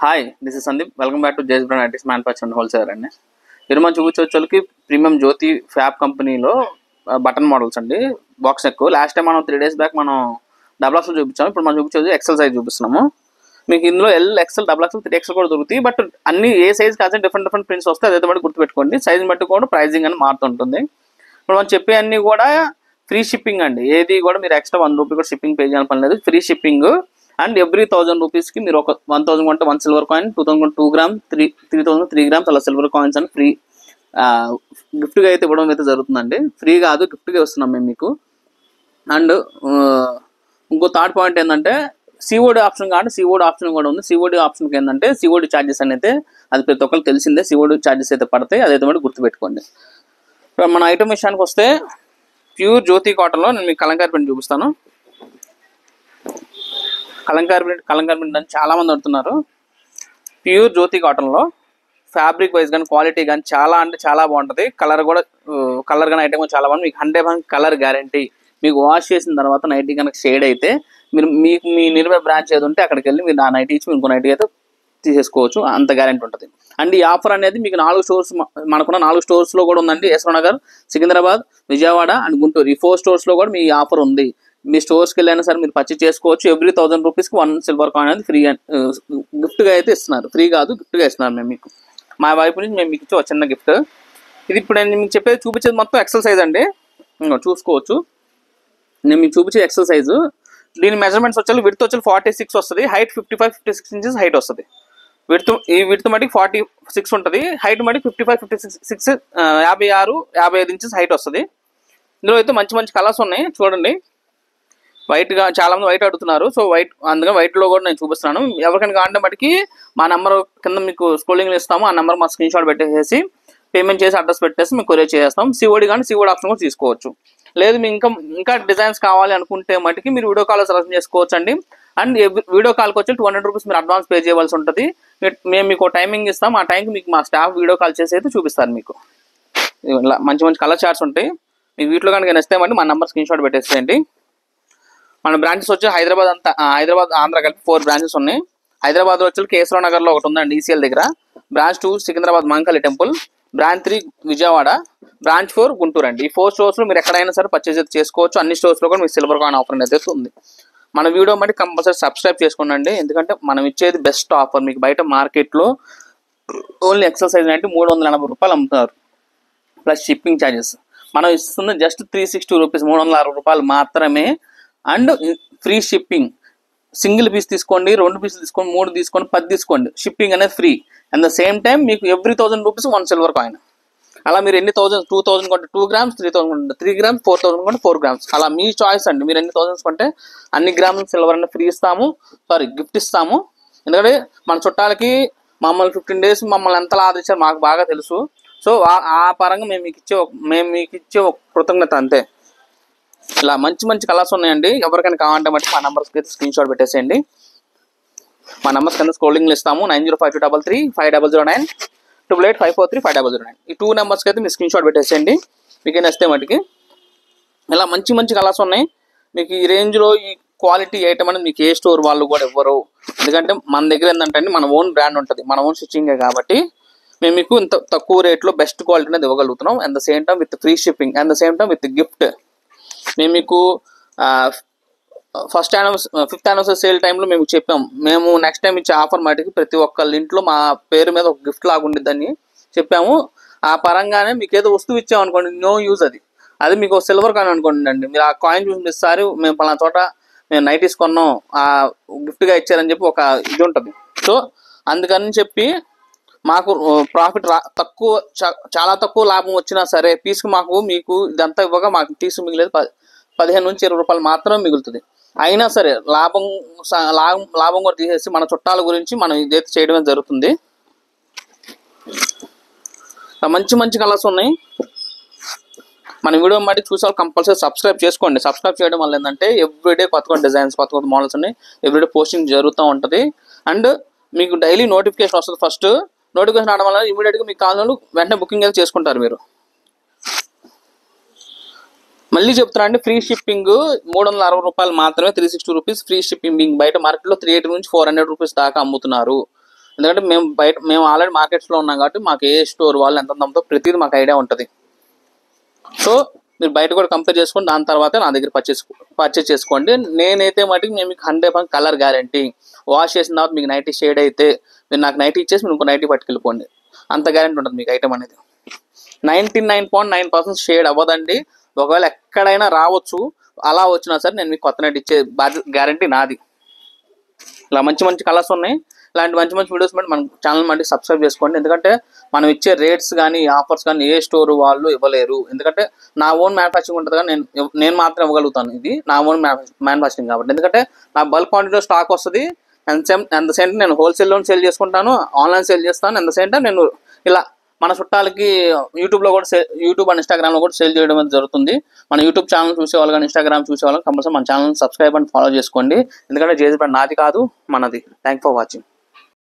Hi, this is Sandeep. Welcome back to JS brand items manufacture and wholesaler అండి. ఈరోజు మనం చూపించే ప్రీమియం జ్యోతి ఫ్యాబ్ కంపెనీలో బటన్ మోడల్స్ అండి. Box neck. లాస్ట్ టైం మనం 3 days బ్యాక్ మనం డబుల్ ఎక్స్ఎల్ చూపించాము. ఇప్పుడు మనం చూపించేది ఎక్సెల్ సైజ్ చూపిస్తున్నాము. మీకు ఇందులో L XL, double XL, 3XL కూడా దొరుకుతాయి. బట్ అన్ని ఏ సైజ్ కాదు, డిఫరెంట్ ప్రింట్స్ వస్తాయి. అదైతే బట్టి గుర్తుపెట్టుకోండి. సైజ్ని బట్టి కూడా ప్రైజింగ్ అని మారుతుంటుంది. ఇప్పుడు మనం చెప్పే అన్ని కూడా ఫ్రీ షిప్పింగ్ అండి. ఏది కూడా మీరు ఎక్స్ట్రా 1 రూపీ కూడా షిప్పింగ్ పే చేయాలని పని లేదు. Free shipping. అండ్ ఎవ్రీ 1000 రూపీస్కి మీరు ఒక 1000 కొంటే 1 సిల్వర్ కాయిన్, 2000 కొంటే 2 grams, 3000 3 grams అలా సిల్వర్ కాయిన్స్ అని ఫ్రీ గిఫ్ట్గా అయితే ఇవ్వడం అయితే జరుగుతుందండి. ఫ్రీ కాదు, గిఫ్ట్గా ఇస్తున్నాం మేము మీకు. అండ్ ఇంకో థర్డ్ పాయింట్ ఏంటంటే సిఓడి ఆప్షన్ కాబట్టి సిఓడి ఆప్షన్ కూడా ఉంది. సిఓడి ఆప్షన్కి ఏంటంటే సిఓడి ఛార్జెస్ అయితే అది ప్రతి ఒక్కరికి తెలిసిందే. సిఓడి ఛార్జెస్ అయితే పడతాయి, అదైతే కూడా గుర్తుపెట్టుకోండి. మన ఐటమ్ విషయానికి వస్తే ప్యూర్ జ్యోతి కాటన్లో నేను మీకు కలంకారీ ప్రింట్ చూపిస్తాను. కలంకారీ ప్రింట్ అని చాలా మంది అడుగుతున్నారు. ప్యూర్ జ్యోతి కాటన్లో ఫ్యాబ్రిక్ వైజ్ కానీ క్వాలిటీ కానీ చాలా అంటే చాలా బాగుంటుంది. కలర్ కానీ ఐటమ్ చాలా బాగుంది. మీకు 100% కలర్ గ్యారంటీ. మీకు వాష్ చేసిన తర్వాత నైటీ కనుక షేడ్ అయితే మీకు మీ నియర్ బ్రాంచ్ ఏది ఉంటే అక్కడికి వెళ్ళి మీరు ఆ నైటీ ఇచ్చి ఇంకో నైటీ అయితే తీసేసుకోవచ్చు. అంత గ్యారంటీ ఉంటుంది. అండ్ ఈ ఆఫర్ అనేది మీకు 4 స్టోర్స్, మనకున్న 4 స్టోర్స్లో కూడా ఉందండి. యశ్వనగర్, సికింద్రాబాద్, విజయవాడ అండ్ గుంటూరు. ఈ 4 స్టోర్స్లో కూడా మీ ఆఫర్ ఉంది. మీ స్టోర్స్కి వెళ్ళైనా సరే మీరు పర్చేస్ చేసుకోవచ్చు. ఎవ్రీ 1000 రూపీస్కి 1 సిల్వర్ కాయిన్ అనేది ఫ్రీ గిఫ్ట్గా అయితే ఇస్తున్నారు. ఫ్రీ కాదు, గిఫ్ట్గా ఇస్తున్నారు మేము మీకు. మా వైపు నుంచి మేము మీకు ఇచ్చే ఒక చిన్న గిఫ్ట్ ఇది. ఇప్పుడు నేను మీకు చూపించేది మొత్తం ఎక్సెల్ సైజ్ అండి. చూసుకోవచ్చు. నేను మీకు చూపించే ఎక్సెల్ సైజు. దీని మెజర్మెంట్స్ వచ్చి విడ్త్ వచ్చి 46 వస్తుంది. హైట్ 55-56 ఇంచెస్ హైట్ వస్తుంది. విడ్త్ మటుకు 46 ఉంటుంది. హైట్ మటుకు 55-56 56-55 ఇంచెస్ హైట్ వస్తుంది. ఇందులో అయితే మంచి కలర్స్ ఉన్నాయి చూడండి. వైట్గా చాలా మంది వైట్ అడుగుతున్నారు. సో అందుకని వైట్లో కూడా నేను చూపిస్తున్నాను. ఎవరికైనా కావాలంటే మటుకి మా నెంబర్ కింద మీకు స్క్రోలింగ్లో ఇస్తాము. ఆ నెంబర్ మా స్క్రీన్ షాట్ పెట్టేసి పేమెంట్ చేసి అడ్రస్ పెట్టేసి మీకు కొరియర్ చేస్తాం. సిఓడి కానీ సిఓడి ఆప్షన్ కూడా తీసుకోవచ్చు. లేదు మీకు ఇంకా డిజైన్స్ కావాలి అనుకుంటే మటుకి మీరు వీడియో కాల్ సెలెక్ట్ చేసుకోవచ్చు అండి. అండ్ వీడియో కాల్కి వచ్చి 200 రూపీస్ మీరు అడ్వాన్స్ పే చేయవలసి ఉంటుంది. మేము మీకు టైమింగ్ ఇస్తాం. ఆ టైంకి మీకు మా స్టాఫ్ వీడియో కాల్ చేసి అయితే చూపిస్తారు. మీకు ఇలా మంచి కలర్ చార్ట్స్ ఉంటాయి. మీకు వీటిలో కనుక నచ్చితే మా నెంబర్ స్క్రీన్ షాట్ పెట్టేసేయండి. మన బ్రాంచెస్ వచ్చి హైదరాబాద్ ఆంధ్ర కలిపి 4 బ్రాంచెస్ ఉన్నాయి. హైదరాబాద్ వచ్చి కేశవ నగర్లో ఒకటి ఉందండి, ఈసీఎల్ దగ్గర. Branch 2 Secunderabad Mahankali temple. Branch 3 Vijayawada. Branch 4 Guntur అండి. ఈ 4 స్టోర్స్లో మీరు ఎక్కడైనా సరే పర్చేజ్ చేసుకోవచ్చు. అన్ని స్టోర్స్లో కూడా మీకు సిల్వర్ కాయిన్ ఆఫర్ అనేది ఉంది. మన వీడియో బట్టి కంపల్సరీ సబ్స్క్రైబ్ చేసుకోండి. ఎందుకంటే మనం ఇచ్చేది బెస్ట్ ఆఫర్. మీకు బయట మార్కెట్లో ఓన్లీ ఎక్సెల్ సైజ్ అంటే 380 రూపాయలు అమ్ముతున్నారు ప్లస్ షిప్పింగ్ ఛార్జెస్. మనం ఇస్తుంది జస్ట్ 360 రూపీస్, 360 రూపాయలు మాత్రమే. And free shipping. Single piece తీసుకోండి, 2 పీసులు తీసుకోండి, 3 తీసుకోండి, 10 తీసుకోండి, షిప్పింగ్ అనేది free. At the same time మీకు ఎవ్రీ 1000 రూపీస్ 1 సిల్వర్ కాయిన్. అలా మీరు ఎన్ని 2000 కొంటే 2 grams, 3000 కొంటే 3 grams, 4000 కొంటే 4 grams. అలా మీ చాయిస్ అండి. మీరు ఎన్ని 1000s కొంటే అన్ని గ్రాములు సిల్వర్ అనేది ఫ్రీ ఇస్తాము. గిఫ్ట్ ఇస్తాము. ఎందుకంటే మన చుట్టాలకి మమ్మల్ని 15 days మమ్మల్ని ఎంతలా ఆదరించారు మాకు బాగా తెలుసు. సో ఆ పరంగా మేము మీకు ఇచ్చే ఒక కృతజ్ఞత అంతే. ఇలా మంచి కలర్స్ ఉన్నాయండి. ఎవరికైనా కావాలంటే బట్టి మా నెంబర్స్కి స్క్రీన్ షాట్ పెట్టేసేయండి. మా నెంబర్స్ కింద స్క్రోలింగ్లో ఇస్తాము. 905233 5009, 8885435009. ఈ 2 నెంబర్స్కి అయితే మీరు స్క్రీన్ షాట్ పెట్టేసేయండి. మీకు నచ్చితే మటుకి ఇలా మంచి కలర్స్ ఉన్నాయి. మీకు ఈ రేంజ్లో ఈ క్వాలిటీ ఐటమ్ అనేది మీకు ఏ స్టోర్ వాళ్ళు కూడా ఇవ్వరు. ఎందుకంటే మన దగ్గర ఏంటంటే మన ఓన్ బ్రాండ్ ఉంటుంది, మన ఓన్ స్టిచ్చింగే కాబట్టి మేము మీకు ఇంత తక్కువ రేట్లో బెస్ట్ క్వాలిటీ అనేది ఇవ్వగలుగుతున్నాం. At the same time with free shipping, at the same time with gift. మేము మీకు ఫిఫ్త్ యానివర్సరీ సేల్ టైంలో మేము చెప్పాం. మేము నెక్స్ట్ టైం ఇచ్చే ఆఫర్ మటుకి ప్రతి ఒక్కళ్ళ ఇంట్లో మా పేరు మీద ఒక గిఫ్ట్ లాగా ఉండిద్దని చెప్పాము. ఆ పరంగానే మీకు ఏదో వస్తువు ఇచ్చామనుకోండి, నో యూజ్. అది మీకు సిల్వర్ కాయిన్ అనుకోండి అండి. మీరు ఆ కాయిన్ చూసి ఇస్తారు, మేము పలానా చోట మేము నైటీస్ కొన్నాం, ఆ గిఫ్ట్గా ఇచ్చారని చెప్పి ఒక ఇది ఉంటుంది. సో అందుకని చెప్పి మాకు ప్రాఫిట్ చాలా తక్కువ లాభం వచ్చినా సరే పీస్కి మీకు ఇదంతా ఇవ్వగా మాకు పీసు మిగిలేదు 15 నుంచి 20 రూపాయలు మాత్రమే మిగులుతుంది. అయినా సరే లాభం కూడా తీసేసి మన చుట్టాల గురించి మనం ఇదైతే చేయడమే జరుగుతుంది. మంచి కలర్స్ ఉన్నాయి. మన వీడియో బట్టి చూసే కంపల్సరీ సబ్స్క్రైబ్ చేసుకోండి. సబ్స్క్రైబ్ చేయడం వల్ల ఏంటంటే ఎవ్రీడే కొత్త డిజైన్స్, కొత్త మోడల్స్ ఉన్నాయి. ఎవ్రీడే పోస్టింగ్ జరుగుతూ ఉంటుంది. అండ్ మీకు డైలీ నోటిఫికేషన్ వస్తుంది. ఫస్ట్ నోటిఫికేషన్ రావడం వల్ల ఇమీడియట్గా మీకు కావాలని వెంటనే బుకింగ్ అయితే చేసుకుంటారు మీరు. మళ్ళీ చెప్తున్నా అండి, ఫ్రీ షిప్పింగ్ 360 రూపాయలు మాత్రమే. 360 రూపీస్ ఫ్రీ షిప్పింగ్. బయట మార్కెట్లో 380 నుంచి 400 రూపీస్ దాకా అమ్ముతున్నారు. ఎందుకంటే మేము ఆల్రెడీ మార్కెట్స్లో ఉన్నాం కాబట్టి మాకు ఏ స్టోర్ వాళ్ళు ఎంత అమ్ముతో ప్రతిదీ మాకు ఐడియా ఉంటుంది. సో మీరు బయట కూడా కంపేర్ చేసుకొని దాని తర్వాత నా దగ్గర పర్చేస్ చేసుకోండి. నేనైతే మటుకు మేము మీకు 100% కలర్ గ్యారంటీ. వాష్ చేసిన తర్వాత మీకు నైటీ షేడ్ అయితే మీరు నాకు నైటీ ఇచ్చేసి మీరు ఇంకో నైటీ పట్టుకెళ్ళిపోండి, అంత గ్యారంటీ ఉంటుంది మీకు ఐటమ్ అనేది. 99.9% షేడ్ అవ్వదండి. ఒకవేళ ఎక్కడైనా రావచ్చు, అలా వచ్చినా సరే నేను మీకు కొత్త నైట్ ఇచ్చే గ్యారంటీ నాది. ఇలా మంచి మంచి కలర్స్ ఉన్నాయి. ఇలాంటి మంచి మంచి వీడియోస్ బట్టి మన ఛానల్ మళ్ళీ సబ్స్క్రైబ్ చేసుకోండి. ఎందుకంటే మనం ఇచ్చే రేట్స్ కానీ ఆఫర్స్ కానీ ఏ స్టోర్ వాళ్ళు ఇవ్వలేరు. ఎందుకంటే నా ఓన్ మ్యానుఫ్యాక్చరింగ్ ఉంటుంది కానీ నేను మాత్రం ఇవ్వగలుగుతాను. ఇది నా ఓన్ మ్యానుఫ్యాక్చరింగ్ కాబట్టి. ఎందుకంటే నా బల్క్ క్వాంటిటీలో స్టాక్ వస్తుంది. ఎంత సేమ్ నేను హోల్సేల్లో సేల్ చేసుకుంటాను, ఆన్లైన్ సేల్ చేస్తాను. ఎంత సేమ్ నేను ఇలా మన చుట్టాలకి యూట్యూబ్లో కూడా యూట్యూబ్ అండ్ ఇన్స్టాగ్రామ్లో కూడా సేల్ చేయడం అనేది జరుగుతుంది. మన యూట్యూబ్ ఛానల్ చూసేవాళ్ళు కానీ ఇన్స్టాగ్రామ్ చూసేవాళ్ళు కంపల్సరీ మన ఛానల్ సబ్స్క్రైబ్ అండ్ ఫాలో చేసుకోండి. ఎందుకంటే జేజీ బ్రాండ్ నాది కాదు, మనది. Thank for watching.